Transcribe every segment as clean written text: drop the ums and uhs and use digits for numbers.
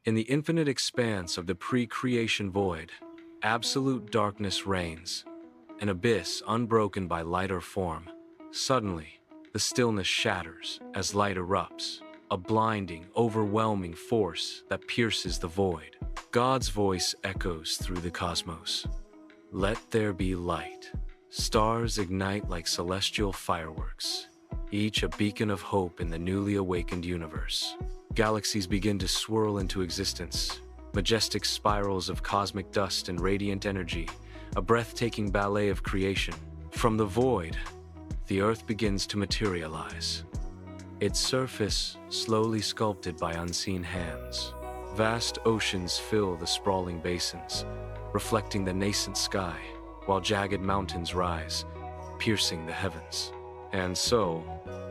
In the infinite expanse of the pre-creation void, absolute darkness reigns, an abyss unbroken by light or form. Suddenly, the stillness shatters as light erupts, a blinding, overwhelming force that pierces the void. God's voice echoes through the cosmos. Let there be light. Stars ignite like celestial fireworks, each a beacon of hope in the newly awakened universe. Galaxies begin to swirl into existence, majestic spirals of cosmic dust and radiant energy, a breathtaking ballet of creation. From the void, the Earth begins to materialize, its surface slowly sculpted by unseen hands. Vast oceans fill the sprawling basins, reflecting the nascent sky, while jagged mountains rise, piercing the heavens. And so,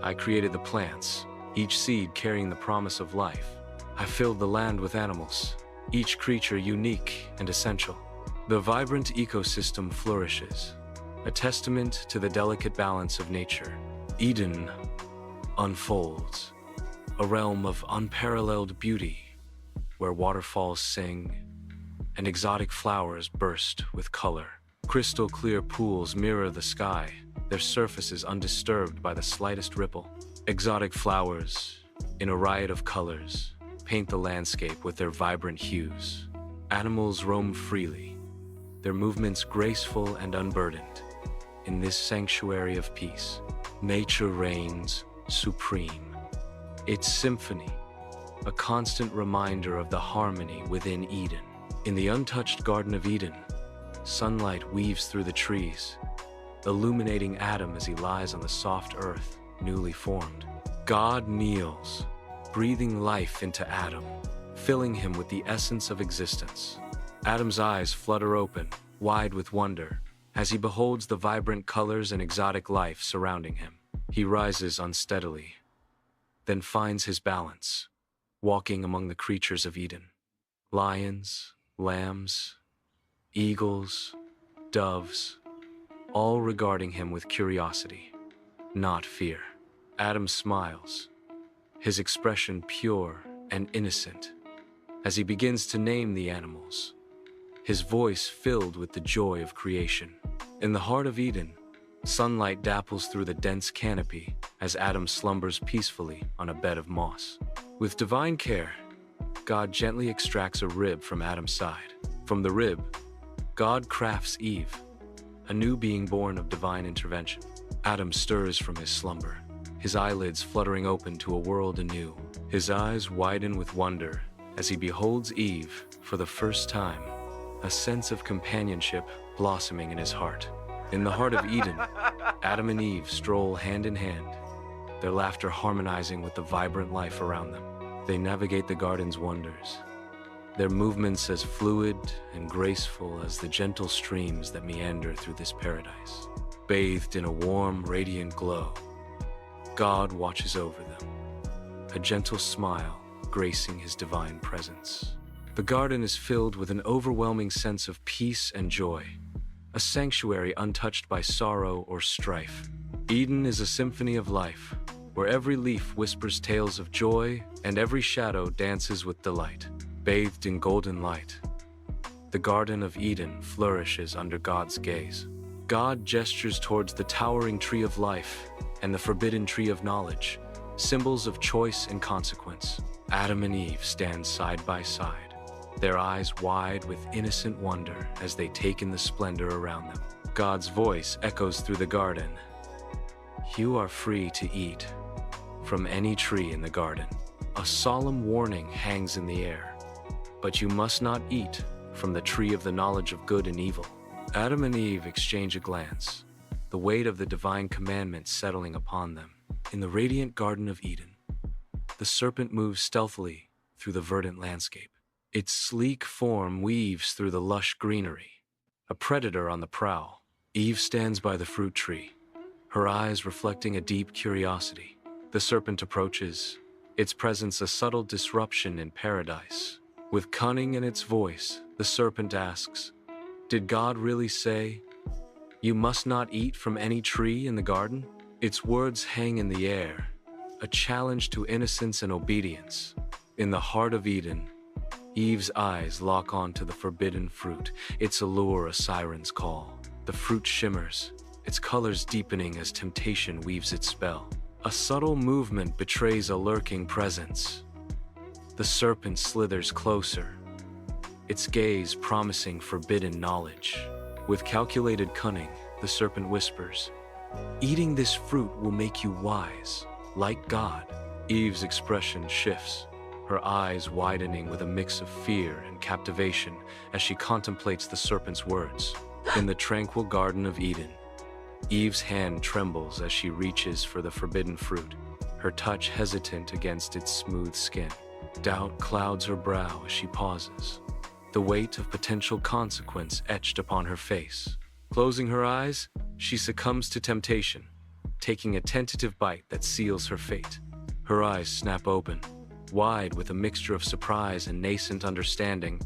I created the plants, each seed carrying the promise of life. I filled the land with animals, each creature unique and essential. The vibrant ecosystem flourishes, a testament to the delicate balance of nature. Eden unfolds, a realm of unparalleled beauty, where waterfalls sing and exotic flowers burst with color. Crystal clear pools mirror the sky, their surfaces undisturbed by the slightest ripple. Exotic flowers, in a riot of colors, paint the landscape with their vibrant hues. Animals roam freely, their movements graceful and unburdened. In this sanctuary of peace, nature reigns supreme. Its symphony, a constant reminder of the harmony within Eden. In the untouched Garden of Eden, sunlight weaves through the trees, illuminating Adam as he lies on the soft earth, newly formed. God kneels, breathing life into Adam, filling him with the essence of existence. Adam's eyes flutter open, wide with wonder, as he beholds the vibrant colors and exotic life surrounding him. He rises unsteadily, then finds his balance, walking among the creatures of Eden. Lions, lambs, eagles, doves, all regarding him with curiosity, not fear. Adam smiles, his expression pure and innocent, as he begins to name the animals, his voice filled with the joy of creation. In the heart of Eden, sunlight dapples through the dense canopy as Adam slumbers peacefully on a bed of moss. With divine care, God gently extracts a rib from Adam's side. From the rib, God crafts Eve, a new being born of divine intervention. Adam stirs from his slumber, his eyelids fluttering open to a world anew. His eyes widen with wonder as he beholds Eve for the first time, a sense of companionship blossoming in his heart. In the heart of Eden, Adam and Eve stroll hand in hand, their laughter harmonizing with the vibrant life around them. They navigate the garden's wonders, their movements as fluid and graceful as the gentle streams that meander through this paradise. Bathed in a warm, radiant glow, God watches over them, a gentle smile gracing his divine presence. The garden is filled with an overwhelming sense of peace and joy, a sanctuary untouched by sorrow or strife. Eden is a symphony of life, where every leaf whispers tales of joy and every shadow dances with delight. Bathed in golden light, the Garden of Eden flourishes under God's gaze. God gestures towards the towering tree of life and the forbidden tree of knowledge, symbols of choice and consequence. Adam and Eve stand side by side, their eyes wide with innocent wonder as they take in the splendor around them. God's voice echoes through the garden. You are free to eat from any tree in the garden. A solemn warning hangs in the air, but you must not eat from the tree of the knowledge of good and evil. Adam and Eve exchange a glance, the weight of the divine commandment settling upon them. In the radiant Garden of Eden, the serpent moves stealthily through the verdant landscape. Its sleek form weaves through the lush greenery, a predator on the prowl. Eve stands by the fruit tree, her eyes reflecting a deep curiosity. The serpent approaches, its presence a subtle disruption in paradise. With cunning in its voice, the serpent asks, "Did God really say, 'You must not eat from any tree in the garden'?" Its words hang in the air, a challenge to innocence and obedience. In the heart of Eden, Eve's eyes lock onto the forbidden fruit, its allure a siren's call. The fruit shimmers, its colors deepening as temptation weaves its spell. A subtle movement betrays a lurking presence. The serpent slithers closer, its gaze promising forbidden knowledge. With calculated cunning, the serpent whispers, "Eating this fruit will make you wise, like God." Eve's expression shifts, her eyes widening with a mix of fear and captivation as she contemplates the serpent's words. In the tranquil Garden of Eden, Eve's hand trembles as she reaches for the forbidden fruit, her touch hesitant against its smooth skin. Doubt clouds her brow as she pauses, the weight of potential consequence etched upon her face. Closing her eyes, she succumbs to temptation, taking a tentative bite that seals her fate. Her eyes snap open, wide with a mixture of surprise and nascent understanding,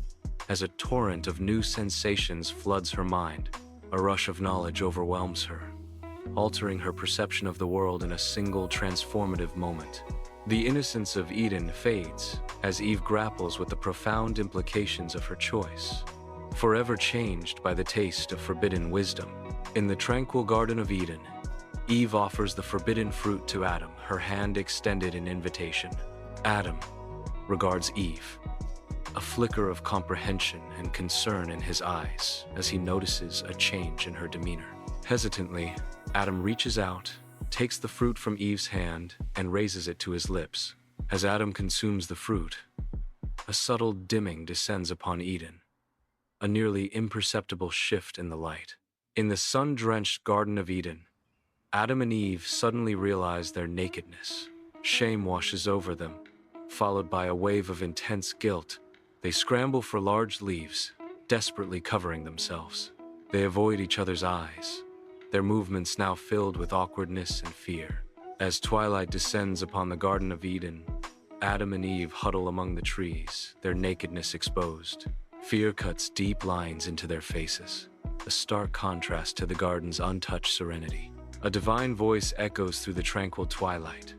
as a torrent of new sensations floods her mind. A rush of knowledge overwhelms her, altering her perception of the world in a single transformative moment. The innocence of Eden fades as Eve grapples with the profound implications of her choice, forever changed by the taste of forbidden wisdom. In the tranquil Garden of Eden, Eve offers the forbidden fruit to Adam, her hand extended in invitation. Adam regards Eve, a flicker of comprehension and concern in his eyes as he notices a change in her demeanor. Hesitantly, Adam reaches out, takes the fruit from Eve's hand, and raises it to his lips. As Adam consumes the fruit, a subtle dimming descends upon Eden, a nearly imperceptible shift in the light. In the sun-drenched Garden of Eden, Adam and Eve suddenly realize their nakedness. Shame washes over them, followed by a wave of intense guilt. They scramble for large leaves, desperately covering themselves. They avoid each other's eyes, their movements now filled with awkwardness and fear. As twilight descends upon the Garden of Eden, Adam and Eve huddle among the trees, their nakedness exposed. Fear cuts deep lines into their faces, a stark contrast to the garden's untouched serenity. A divine voice echoes through the tranquil twilight.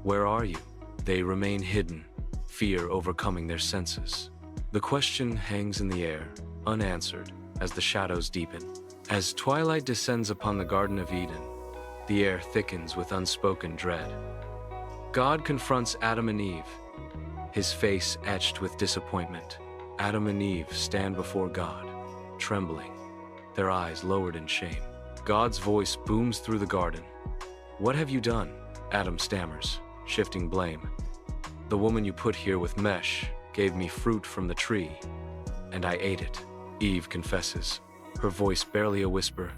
"Where are you?" They remain hidden, fear overcoming their senses. The question hangs in the air, unanswered, as the shadows deepen. As twilight descends upon the Garden of Eden, the air thickens with unspoken dread. God confronts Adam and Eve, his face etched with disappointment. Adam and Eve stand before God, trembling, their eyes lowered in shame. God's voice booms through the garden. "What have you done?" Adam stammers, shifting blame. "The woman you put here with mesh gave me fruit from the tree, and I ate it." Eve confesses, her voice barely a whisper.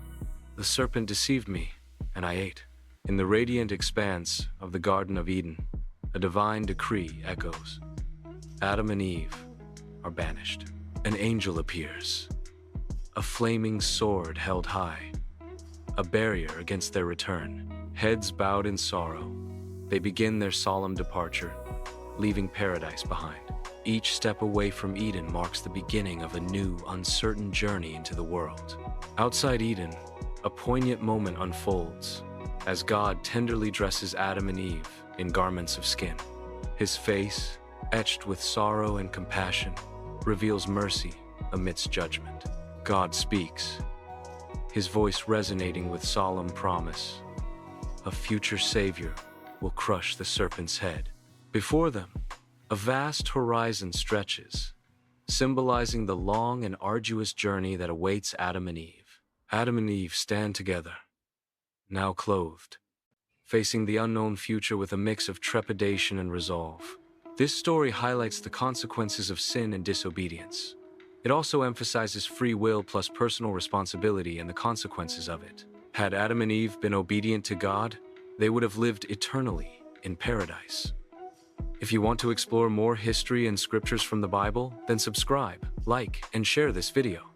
"The serpent deceived me, and I ate." In the radiant expanse of the Garden of Eden, a divine decree echoes. Adam and Eve are banished. An angel appears, a flaming sword held high, a barrier against their return. Heads bowed in sorrow, they begin their solemn departure, leaving paradise behind. Each step away from Eden marks the beginning of a new, uncertain journey into the world. Outside Eden, a poignant moment unfolds as God tenderly dresses Adam and Eve in garments of skin. His face, etched with sorrow and compassion, reveals mercy amidst judgment. God speaks, his voice resonating with solemn promise. A future savior will crush the serpent's head. Before them, a vast horizon stretches, symbolizing the long and arduous journey that awaits Adam and Eve. Adam and Eve stand together, now clothed, facing the unknown future with a mix of trepidation and resolve. This story highlights the consequences of sin and disobedience. It also emphasizes free will plus personal responsibility and the consequences of it. Had Adam and Eve been obedient to God, they would have lived eternally in paradise. If you want to explore more history and scriptures from the Bible, then subscribe, like, and share this video.